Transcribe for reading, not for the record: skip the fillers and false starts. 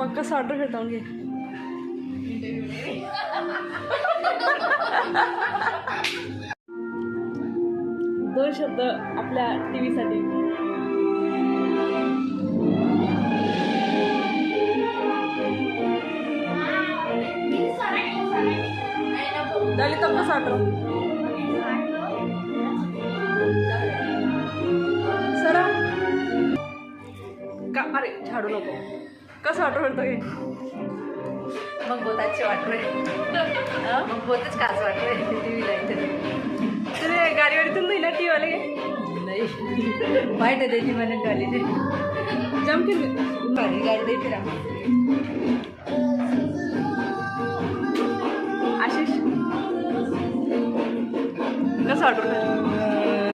मग कसं ऑर्डर करता घे. दोन शब्द आपल्या TV साठी. झाली तर कसं ऑर्डर सरा का. अरे झाडू नको. कसं ऑर्डर करतो हे. मग बोताची वाटतोय. मग बोतच काच वाटतोय टीव्हीला इथे. तरी गाडीवाडीतून नाही ना टी वाले नाही वाईट त्याची म्हणून गाडी ते जमतील गाडी गाडी देते ना. आशिष कसं ऑर्डर कर.